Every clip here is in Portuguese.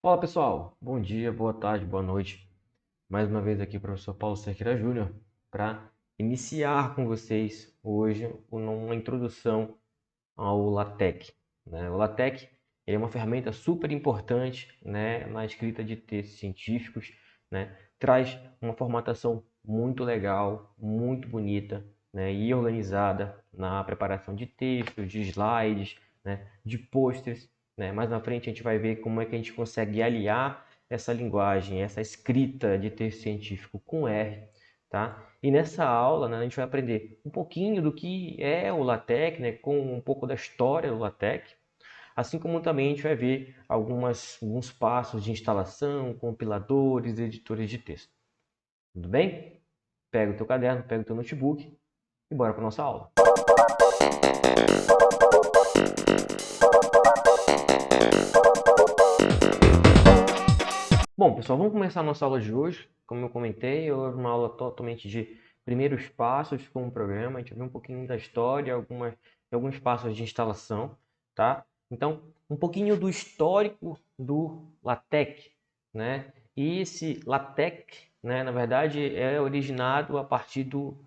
Fala pessoal, bom dia, boa tarde, boa noite. Mais uma vez aqui, professor Paulo Cerqueira Júnior, para iniciar com vocês hoje uma introdução ao LaTeX, né? O LaTeX ele é uma ferramenta super importante, né, na escrita de textos científicos, né? Traz uma formatação muito legal, muito bonita, né, e organizada na preparação de textos, de slides, né, de posters, né? Mais na frente a gente vai ver como é que a gente consegue aliar essa linguagem, essa escrita de texto científico com R, tá? E nessa aula, né, a gente vai aprender um pouquinho do que é o LaTeX, né, com um pouco da história do LaTeX, assim como também a gente vai ver alguns passos de instalação, compiladores, editores de texto. Tudo bem? Pega o teu caderno, pega o teu notebook e bora para nossa aula. Bom, pessoal, vamos começar a nossa aula de hoje. Como eu comentei, é uma aula totalmente de primeiros passos com o programa. A gente vai ver um pouquinho da história, alguns passos de instalação, tá? Então, um pouquinho do histórico do LaTeX, né? E esse LaTeX, né, na verdade, é originado a partir do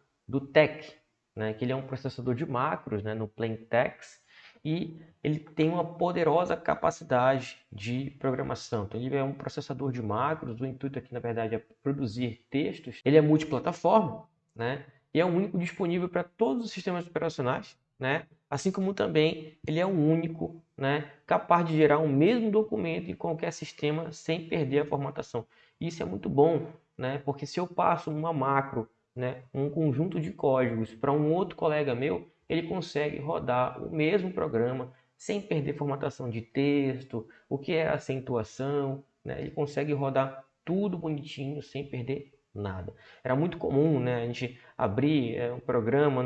TeX, né? Que ele é um processador de macros, né, no plain text, e ele tem uma poderosa capacidade de programação. Então, ele é um processador de macros. O intuito aqui, na verdade, é produzir textos. Ele é multiplataforma, né? E é o único disponível para todos os sistemas operacionais, né? Assim como também ele é o único, né, capaz de gerar o mesmo documento em qualquer sistema sem perder a formatação. Isso é muito bom, né? Porque se eu passo uma macro, né, um conjunto de códigos para um outro colega meu, ele consegue rodar o mesmo programa sem perder formatação de texto, o que é acentuação, né? Ele consegue rodar tudo bonitinho sem perder nada. Era muito comum, né, a gente abrir um programa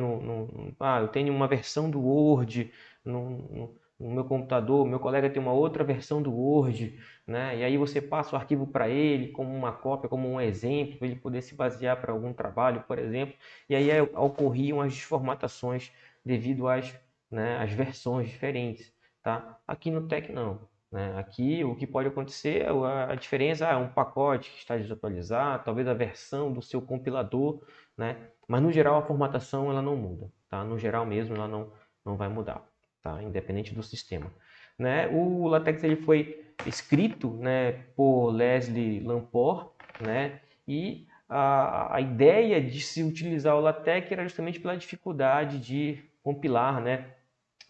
eu tenho uma versão do Word no meu computador, meu colega tem uma outra versão do Word, né? E aí você passa o arquivo para ele como uma cópia, como um exemplo, para ele poder se basear para algum trabalho, por exemplo. E aí ocorriam as desformatações devido às versões diferentes, tá? Aqui no TeX não, né? Aqui o que pode acontecer é a diferença é um pacote que está desatualizado, talvez a versão do seu compilador, né? Mas no geral a formatação ela não muda, tá? No geral mesmo ela não vai mudar, tá? Independente do sistema, né? O LaTeX ele foi escrito, né, por Leslie Lamport, né? E a ideia de se utilizar o LaTeX era justamente pela dificuldade de compilar, né,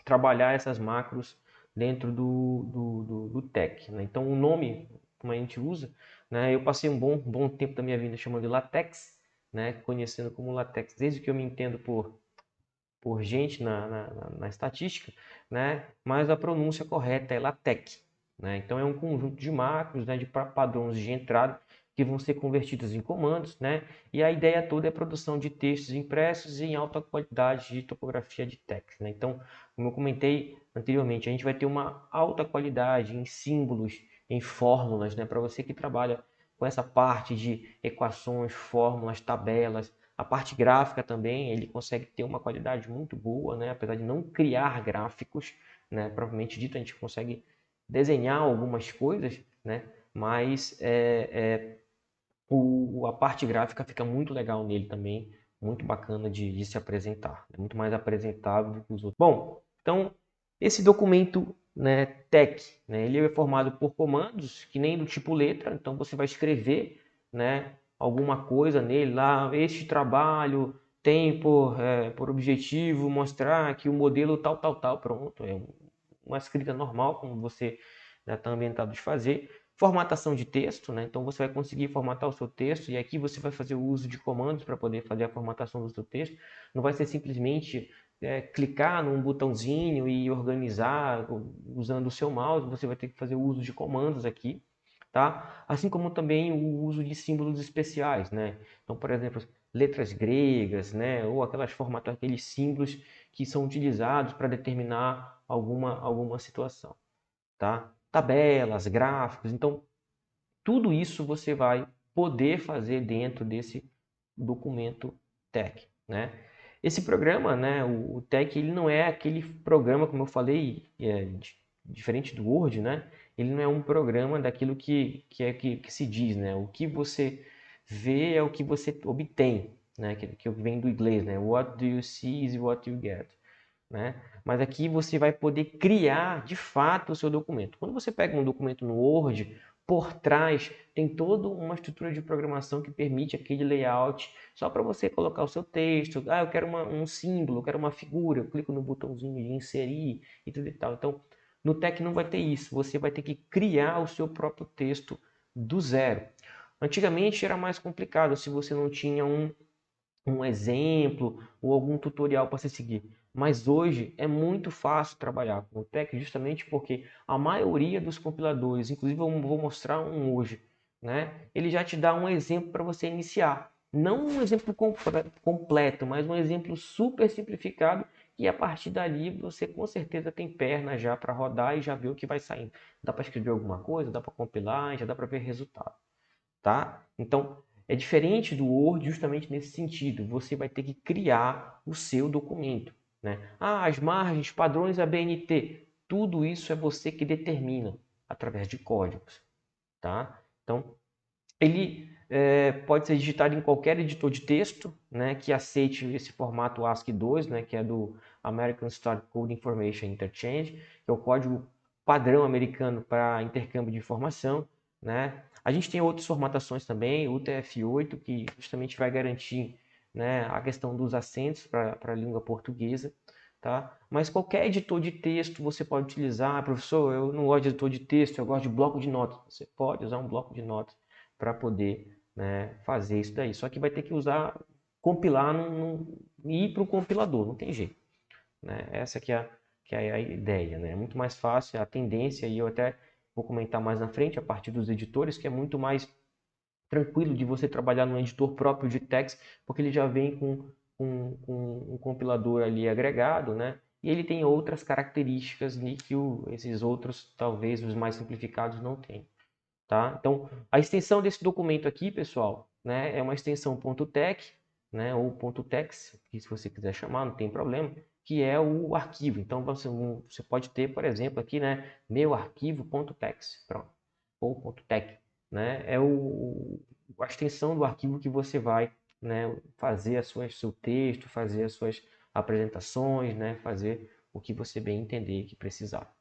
trabalhar essas macros dentro do TeX, né? Então, o nome, como a gente usa, né, eu passei um bom tempo da minha vida chamando de LaTeX, né, conhecendo como LaTeX, desde que eu me entendo por gente na estatística, né, mas a pronúncia correta é LaTeX, né? Então, é um conjunto de macros, né, de padrões de entrada que vão ser convertidos em comandos, né? E a ideia toda é a produção de textos impressos em alta qualidade de topografia de text, né? Então, como eu comentei anteriormente, a gente vai ter uma alta qualidade em símbolos, em fórmulas, né? Para você que trabalha com essa parte de equações, fórmulas, tabelas, a parte gráfica também, ele consegue ter uma qualidade muito boa, né? Apesar de não criar gráficos, né? Propriamente dito, a gente consegue desenhar algumas coisas, né? Mas a parte gráfica fica muito legal nele também, muito bacana de se apresentar, é muito mais apresentável do que os outros. Bom, então esse documento, né, TeX, né, ele é formado por comandos que nem do tipo letra, então você vai escrever, né, alguma coisa nele lá, este trabalho tem por objetivo mostrar que o modelo tal, pronto, uma escrita normal, como você está ambientado de fazer. Formatação de texto, né? Então você vai conseguir formatar o seu texto e aqui você vai fazer o uso de comandos para poder fazer a formatação do seu texto. Não vai ser simplesmente clicar num botãozinho e organizar usando o seu mouse, você vai ter que fazer o uso de comandos aqui, tá? Assim como também o uso de símbolos especiais, né? Então, por exemplo, letras gregas, né? Ou aqueles símbolos que são utilizados para determinar alguma situação, tá? Tabelas, gráficos, então tudo isso você vai poder fazer dentro desse documento TeX, né? Esse programa, né, o TeX, ele não é aquele programa, como eu falei, diferente do Word, né? ele não é um programa daquilo que se diz, né? O que você vê é o que você obtém, né? Que vem do inglês, né? What do you see is what you get, né? Mas aqui você vai poder criar de fato o seu documento. Quando você pega um documento no Word, por trás tem toda uma estrutura de programação que permite aquele layout só para você colocar o seu texto. Ah, eu quero um símbolo, eu quero uma figura, eu clico no botãozinho de inserir e tudo e tal. Então, no Tech não vai ter isso, você vai ter que criar o seu próprio texto do zero. Antigamente era mais complicado se você não tinha um exemplo ou algum tutorial para se seguir. Mas hoje é muito fácil trabalhar com o Tech justamente porque a maioria dos compiladores, inclusive eu vou mostrar um hoje, né? Ele já te dá um exemplo para você iniciar. Não um exemplo completo, mas um exemplo super simplificado e a partir dali você com certeza tem perna já para rodar e já ver o que vai saindo. Dá para escrever alguma coisa, dá para compilar, já dá para ver resultado, tá? Então, é diferente do Word justamente nesse sentido. Você vai ter que criar o seu documento, né? Ah, as margens, padrões ABNT, tudo isso é você que determina através de códigos, tá? Então, ele pode ser digitado em qualquer editor de texto, né, que aceite esse formato ASCII2, né, que é do American Start Code Information Interchange, que é o código padrão americano para intercâmbio de informação, né? A gente tem outras formatações também, o UTF-8, que justamente vai garantir, né, a questão dos acentos para a língua portuguesa, tá? Mas qualquer editor de texto você pode utilizar. Professor, eu não gosto de editor de texto, eu gosto de bloco de notas. Você pode usar um bloco de notas para poder, né, fazer isso daí. Só que vai ter que usar, compilar e ir para o compilador, não tem jeito, né? Essa que é a ideia, né? É muito mais fácil, a tendência, e eu até vou comentar mais na frente, a partir dos editores, que é muito mais tranquilo de você trabalhar no editor próprio de text, porque ele já vem com um compilador ali agregado, né? E ele tem outras características que esses outros, talvez os mais simplificados, não têm. Tá? Então, a extensão desse documento aqui, pessoal, né, é uma extensão .tec, né, ou .tex, que se você quiser chamar, não tem problema, que é o arquivo. Então, você pode ter, por exemplo, aqui, né, meu arquivo.tex, pronto, ou .tec, né, é a extensão do arquivo que você vai, né, fazer seu texto, fazer as suas apresentações, né, fazer o que você bem entender que precisar.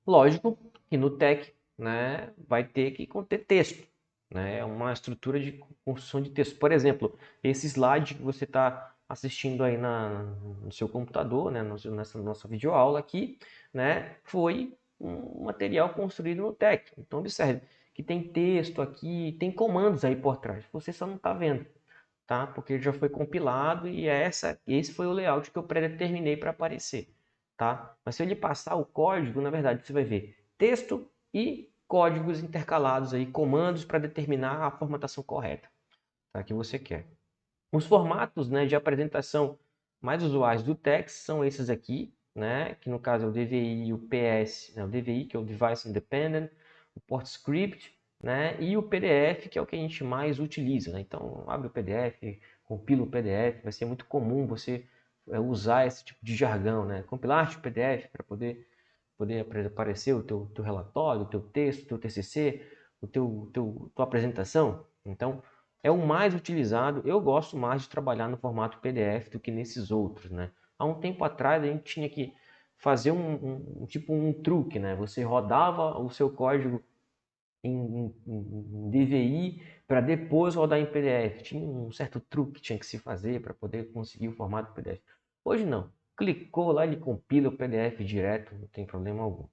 Lógico que no Tech, né, vai ter que conter texto, né? É uma estrutura de construção de texto. Por exemplo, esse slide que você está assistindo aí no seu computador, né, nessa nossa videoaula aqui, né, foi um material construído no Tech. Então, observe que tem texto aqui, tem comandos aí por trás. Você só não está vendo, tá? Porque já foi compilado e esse foi o layout que eu predeterminei para aparecer, tá? Mas se ele passar o código, na verdade, você vai ver texto e códigos intercalados aí, comandos para determinar a formatação correta, tá? Que você quer. Os formatos, né, de apresentação mais usuais do text são esses aqui, né? Que no caso é o DVI e o PS, né? O DVI, que é o Device Independent, o PortScript, né? E o PDF, que é o que a gente mais utiliza, né? Então, abre o PDF, compila o PDF, vai ser muito comum você usar esse tipo de jargão, né? Compilar o PDF para poder aparecer o teu relatório, o teu texto, o teu TCC, tua apresentação. Então, é o mais utilizado. Eu gosto mais de trabalhar no formato PDF do que nesses outros, né? Há um tempo atrás a gente tinha que fazer tipo um truque, né? Você rodava o seu código em DVI para depois rodar em PDF. Tinha um certo truque que tinha que se fazer para poder conseguir o formato PDF. Hoje não. Clicou lá, ele compila o PDF direto, não tem problema algum,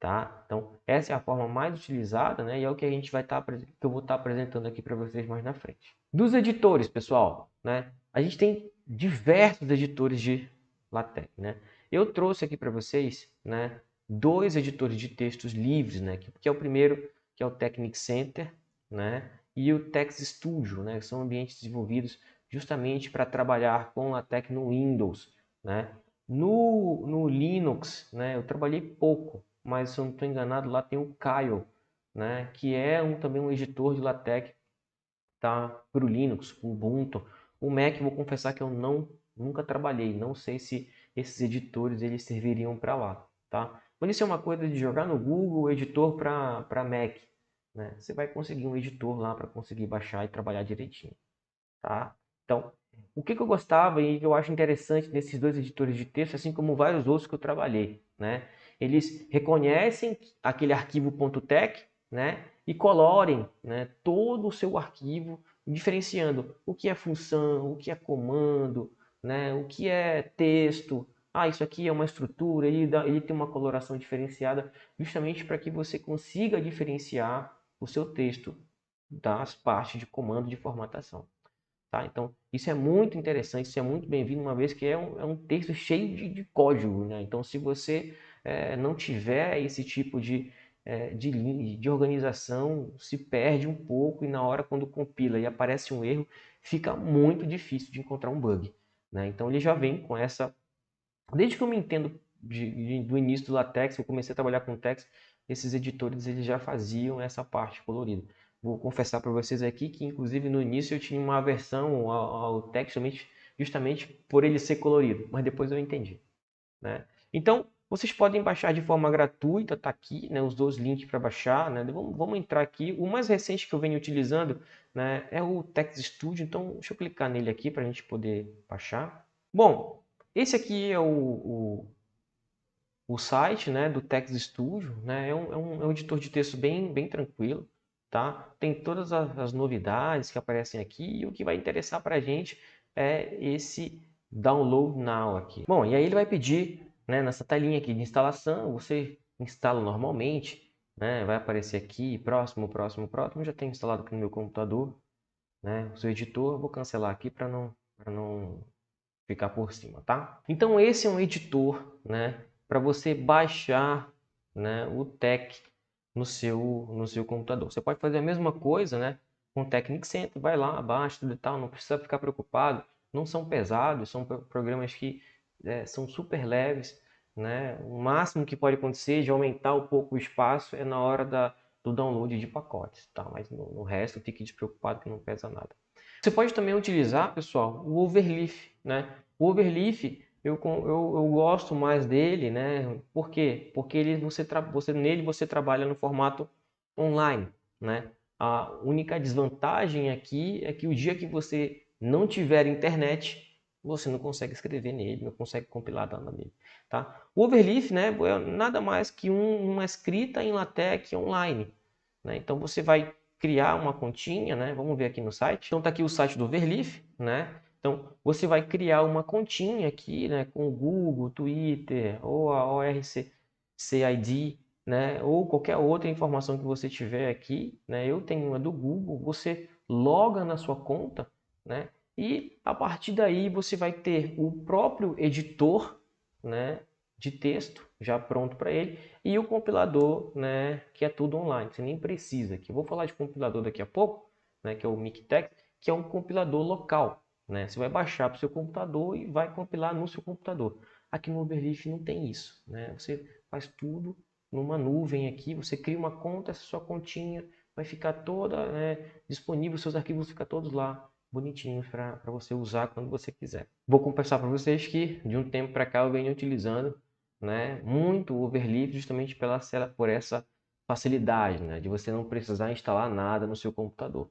tá? Então, essa é a forma mais utilizada, né? E é o que a gente que eu vou estar apresentando aqui para vocês mais na frente. Dos editores, pessoal, né? A gente tem diversos editores de LaTeX, né? Eu trouxe aqui para vocês, né, dois editores de textos livres, né? Que é o primeiro, que é o Technic Center, né? E o Text Studio, né? Que são ambientes desenvolvidos justamente para trabalhar com LaTeX no Windows, né? No Linux, né? Eu trabalhei pouco, mas se eu não estou enganado, lá tem o Kyle, né? Que é também um editor de LaTeX, tá? Para o Linux, para o Ubuntu. O Mac, vou confessar que eu nunca trabalhei, não sei se esses editores eles serviriam para lá, tá? Quando isso é uma coisa de jogar no Google editor para Mac, né? Você vai conseguir um editor lá para conseguir baixar e trabalhar direitinho, tá? Então, o que eu gostava e que eu acho interessante nesses dois editores de texto, assim como vários outros que eu trabalhei, né? Eles reconhecem aquele arquivo .tex, né? E colorem, né, todo o seu arquivo, diferenciando o que é função, o que é comando, né? O que é texto. Ah, isso aqui é uma estrutura, ele tem uma coloração diferenciada, justamente para que você consiga diferenciar o seu texto das partes de comando de formatação. Tá? Então, isso é muito interessante, isso é muito bem-vindo, uma vez que é um texto cheio de código. Né? Então, se você não tiver esse tipo de organização, se perde um pouco e na hora quando compila e aparece um erro, fica muito difícil de encontrar um bug. Né? Então, ele já vem com essa... Desde que eu me entendo do início do LaTeX, eu comecei a trabalhar com text, esses editores eles já faziam essa parte colorida. Vou confessar para vocês aqui que, inclusive, no início eu tinha uma aversão ao text justamente por ele ser colorido, mas depois eu entendi. Né? Então, vocês podem baixar de forma gratuita, tá aqui, né, os dois links para baixar. Né? Vamos entrar aqui. O mais recente que eu venho utilizando, né, é o Text Studio, então deixa eu clicar nele aqui para a gente poder baixar. Bom, esse aqui é o site, né, do Text Studio, né, é um editor de texto bem tranquilo, tá? Tem todas as novidades que aparecem aqui e o que vai interessar para a gente é esse Download Now aqui. Bom, e aí ele vai pedir, né, nessa telinha aqui de instalação, você instala normalmente, né, vai aparecer aqui, próximo, já tenho instalado aqui no meu computador, né, o seu editor, eu vou cancelar aqui para não ficar por cima, tá? Então esse é um editor, né, para você baixar, né, o TeX no seu computador. Você pode fazer a mesma coisa, né, com o Technic Center, vai lá, baixa tudo e tal, não precisa ficar preocupado, não são pesados, são programas que são super leves, né? O máximo que pode acontecer de aumentar um pouco o espaço é na hora do download de pacotes, tá? Mas no resto fique despreocupado que não pesa nada. Você pode também utilizar, pessoal, o Overleaf, né? O Overleaf, eu gosto mais dele, né? Por quê? Porque nele você trabalha no formato online, né? A única desvantagem aqui é que o dia que você não tiver internet, você não consegue escrever nele, não consegue compilar nada nele, tá? O Overleaf, né, é nada mais que uma escrita em LaTeX online, né? Então você vai criar uma continha, né? Vamos ver aqui no site. Então tá aqui o site do Overleaf, né? Então você vai criar uma continha aqui, né, com o Google, Twitter ou a ORCID, né, ou qualquer outra informação que você tiver aqui, né? Eu tenho uma do Google, você loga na sua conta, né? E a partir daí você vai ter o próprio editor, né, de texto já pronto para ele e o compilador, né, que é tudo online, você nem precisa. Que eu vou falar de compilador daqui a pouco, né, que é o Mictex, que é um compilador local, né? Você vai baixar para o seu computador e vai compilar no seu computador. Aqui no Overleaf não tem isso, né? Você faz tudo numa nuvem aqui, você cria uma conta, essa sua continha vai ficar toda, né, disponível, seus arquivos vão ficar todos lá bonitinhos para você usar quando você quiser. Vou confessar para vocês que de um tempo para cá eu venho utilizando, né, muito o Overleaf justamente por essa facilidade, né, de você não precisar instalar nada no seu computador.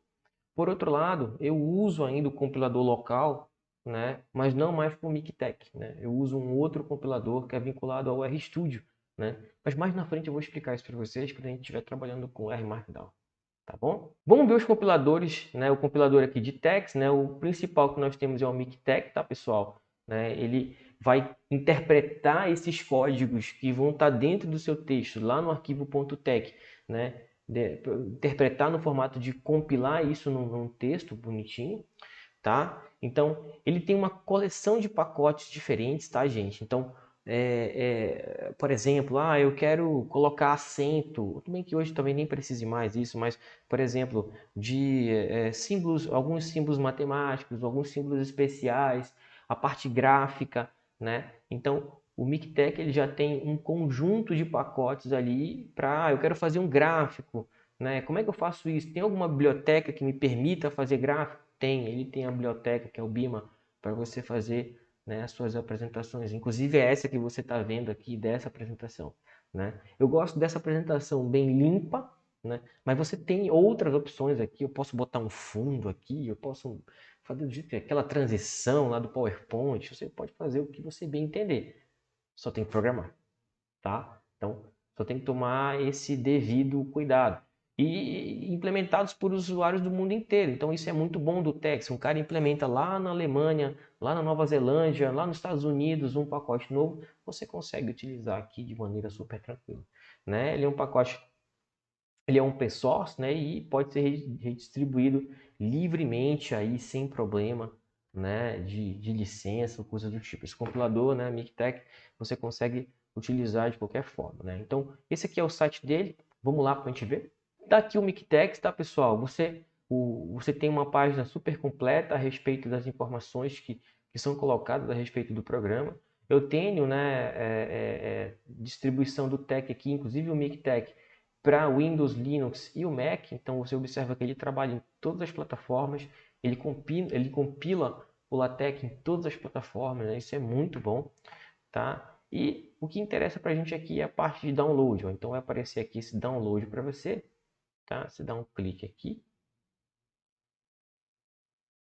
Por outro lado, eu uso ainda o compilador local, né, mas não mais para o Mictex, né? Eu uso um outro compilador que é vinculado ao RStudio, né? Mas mais na frente eu vou explicar isso para vocês quando a gente estiver trabalhando com R Markdown. Tá bom? Vamos ver os compiladores, né? O compilador aqui de text, né? O principal que nós temos é o Mictex, tá, pessoal? Né? Ele vai interpretar esses códigos que vão estar dentro do seu texto, lá no arquivo .tex, né? Interpretar no formato de compilar isso num texto bonitinho, tá? Então, ele tem uma coleção de pacotes diferentes, tá, gente? Então, por exemplo, eu quero colocar acento, tudo bem que hoje também nem precise mais isso, mas, por exemplo, de símbolos, alguns símbolos matemáticos, alguns símbolos especiais, a parte gráfica, né? Então, o Mictex ele já tem um conjunto de pacotes ali para, eu quero fazer um gráfico, né? Como é que eu faço isso? Tem alguma biblioteca que me permita fazer gráfico? Tem, ele tem a biblioteca que é o Bima para você fazer, né, as suas apresentações. Inclusive é essa que você está vendo aqui dessa apresentação. né? Eu gosto dessa apresentação bem limpa, né? Mas você tem outras opções aqui. Eu posso botar um fundo aqui, eu posso fazer do jeito que aquela transição lá do PowerPoint. Você pode fazer o que você bem entender. Só tem que programar, tá? Então, só tem que tomar esse devido cuidado. E implementados por usuários do mundo inteiro. Então, isso é muito bom do Tex. Um cara implementa lá na Alemanha, lá na Nova Zelândia, lá nos Estados Unidos, um pacote novo, você consegue utilizar aqui de maneira super tranquila, né? Ele é um pacote, ele é um open source, né? E pode ser redistribuído livremente aí, sem problema, né? De licença ou coisa do tipo. Esse compilador, né? Miktek, você consegue utilizar de qualquer forma, né? Então, esse aqui é o site dele. Vamos lá para a gente ver. Daqui o Miktek, tá, pessoal? Você tem uma página super completa a respeito das informações que são colocadas a respeito do programa. Eu tenho, né, distribuição do TEC aqui, inclusive o Miktek, para Windows, Linux e o Mac. Então você observa que ele trabalha em todas as plataformas, ele compila o LaTeX em todas as plataformas, né? Isso é muito bom, tá? E o que interessa para a gente aqui é a parte de download, ó. Então vai aparecer aqui esse download para você, tá? Você dá um clique aqui,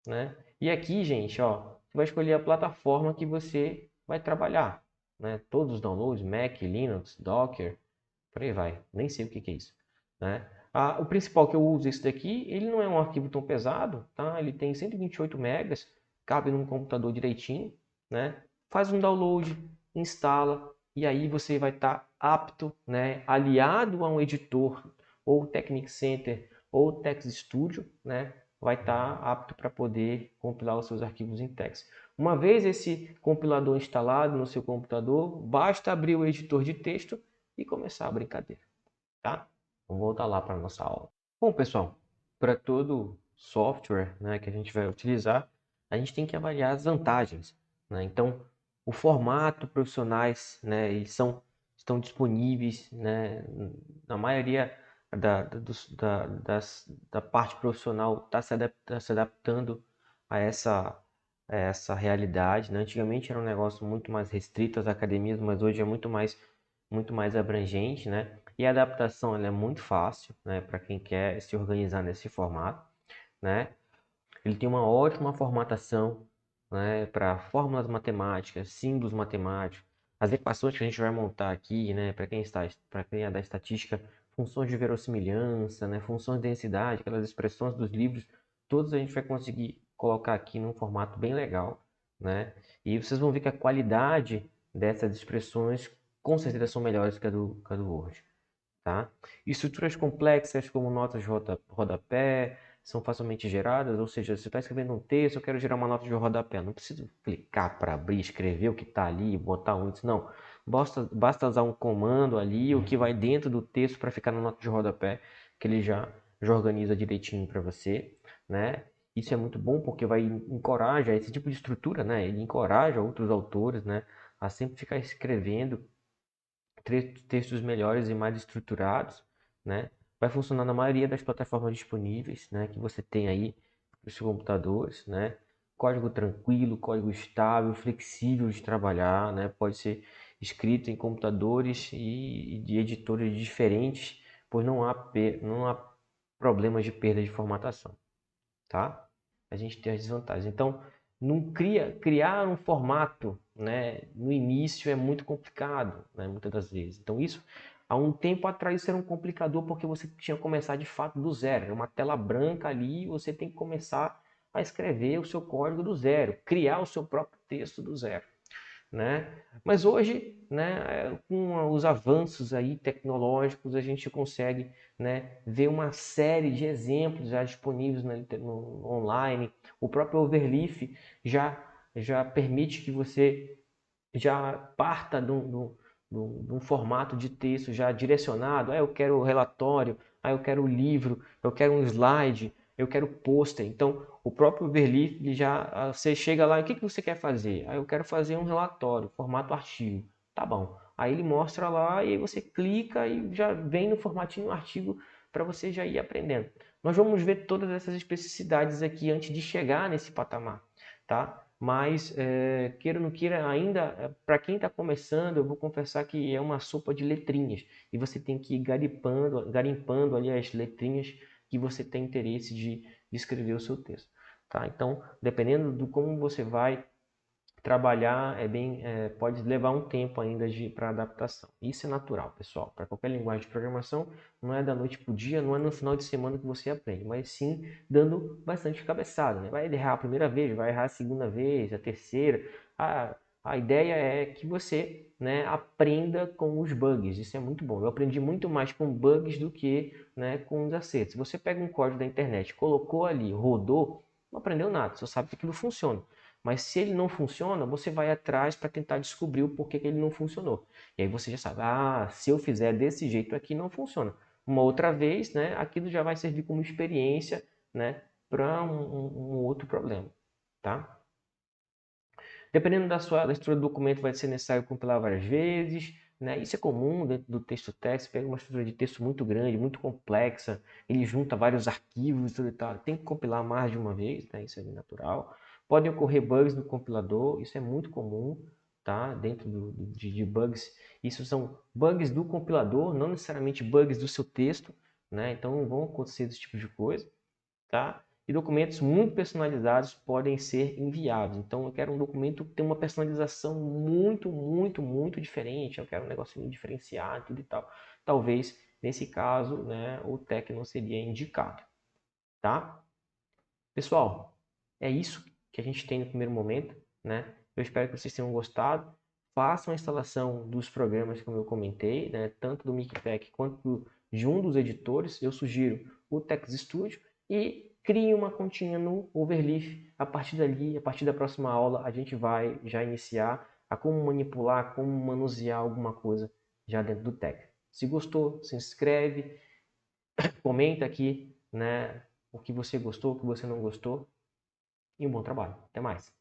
né? E aqui, gente, ó, você vai escolher a plataforma que você vai trabalhar, né? Todos os downloads, Mac, Linux, Docker, por aí vai. Nem sei o que é isso, né? O principal que eu uso esse daqui, ele não é um arquivo tão pesado, tá? Ele tem 128 megas, cabe num computador direitinho, né? Faz um download, instala e aí você vai estar apto, né? Aliado a um editor ou Technic Center ou Text Studio, né? Vai estar apto para poder compilar os seus arquivos em text. Uma vez esse compilador instalado no seu computador, basta abrir o editor de texto e começar a brincadeira, tá? Vamos voltar lá para a nossa aula. Bom, pessoal, para todo software, né, que a gente vai utilizar, a gente tem que avaliar as vantagens, né? Então, o formato profissionais, né, estão disponíveis, né, na maioria da parte profissional está se adaptando a essa realidade, né? Antigamente era um negócio muito mais restrito às academias, mas hoje é muito mais abrangente, né? E a adaptação ela é muito fácil, né, para quem quer se organizar nesse formato, né? Ele tem uma ótima formatação, né, para fórmulas matemáticas, símbolos matemáticos, as equações que a gente vai montar aqui, né, para quem é da estatística, funções de verossimilhança, né, funções de densidade, aquelas expressões dos livros, todas a gente vai conseguir colocar aqui num formato bem legal, né? E vocês vão ver que a qualidade dessas expressões com certeza são melhores que a do Word, tá? Estruturas complexas como notas de rodapé são facilmente geradas, ou seja, você está escrevendo um texto, eu quero gerar uma nota de rodapé, não preciso clicar para abrir, escrever o que está ali, botar um índice, não. Basta usar um comando ali, o que vai dentro do texto para ficar na nota de rodapé, que ele já organiza direitinho para você, né? Isso é muito bom porque vai encoraja esse tipo de estrutura, né? Ele encoraja outros autores, né, a sempre ficar escrevendo textos melhores e mais estruturados, né? Vai funcionar na maioria das plataformas disponíveis, né, que você tem aí nos seus computadores, né? Código tranquilo, código estável, flexível de trabalhar, né? Pode ser escrito em computadores e de editores diferentes, pois não há problemas de perda de formatação, tá? A gente tem as desvantagens. Então, não criar um formato, né, no início é muito complicado, né, muitas das vezes. Então, isso, há um tempo atrás, isso era um complicador porque você tinha que começar de fato do zero. Era uma tela branca ali, você tem que começar a escrever o seu código do zero, criar o seu próprio texto do zero, né? Mas hoje, né, com os avanços aí tecnológicos, a gente consegue, né, ver uma série de exemplos já disponíveis no online. O próprio Overleaf já permite que você já parta de um formato de texto já direcionado. Eu quero o relatório, eu quero o livro, eu quero um slide, eu quero pôster. Então, o próprio Overleaf, você chega lá, o que você quer fazer? Eu quero fazer um relatório, formato artigo. Tá bom. Aí ele mostra lá e aí você clica e já vem no formatinho artigo para você já ir aprendendo. Nós vamos ver todas essas especificidades aqui antes de chegar nesse patamar, tá? mas queira ou não queira, ainda, para quem está começando, eu vou confessar que é uma sopa de letrinhas, e você tem que ir garimpando ali as letrinhas que você tem interesse de escrever o seu texto. Tá? Então, dependendo do como você vai trabalhar, pode levar um tempo ainda para adaptação. Isso é natural, pessoal. Para qualquer linguagem de programação, não é da noite para o dia, não é no final de semana que você aprende, mas sim dando bastante cabeçada. Né? Vai errar a primeira vez, vai errar a segunda vez, a terceira. A ideia é que você, né, aprenda com os bugs. Isso é muito bom. Eu aprendi muito mais com bugs do que, né, com os acertos. Se você pega um código da internet, colocou ali, rodou, não aprendeu nada, só sabe que aquilo funciona. Mas se ele não funciona, você vai atrás para tentar descobrir o porquê que ele não funcionou. E aí você já sabe, se eu fizer desse jeito aqui não funciona. Uma outra vez, né, aquilo já vai servir como experiência, né, para um outro problema, tá? Dependendo da estrutura do documento, vai ser necessário compilar várias vezes, né? Isso é comum dentro do texto text. Pega uma estrutura de texto muito grande, muito complexa, ele junta vários arquivos e tudo e tal. Tem que compilar mais de uma vez, né? Isso é natural. Podem ocorrer bugs no compilador, isso é muito comum, tá? Dentro de bugs. Isso são bugs do compilador, não necessariamente bugs do seu texto, né? Então vão acontecer esse tipo de coisa, tá? E documentos muito personalizados podem ser enviados. Então, eu quero um documento que tem uma personalização muito, muito, muito diferente. Eu quero um negocinho diferenciado, tudo e tal. Talvez, nesse caso, né, o TEC não seria indicado, tá? Pessoal, é isso que a gente tem no primeiro momento, né? Eu espero que vocês tenham gostado. Façam a instalação dos programas, como eu comentei, né? Tanto do Mikitech quanto de um dos editores. Eu sugiro o Tex Studio e criem uma continha no Overleaf. A partir dali, a partir da próxima aula, a gente vai já iniciar a como manipular, como manusear alguma coisa já dentro do Tex. Se gostou, se inscreve, comenta aqui, né, o que você gostou, o que você não gostou. E um bom trabalho. Até mais.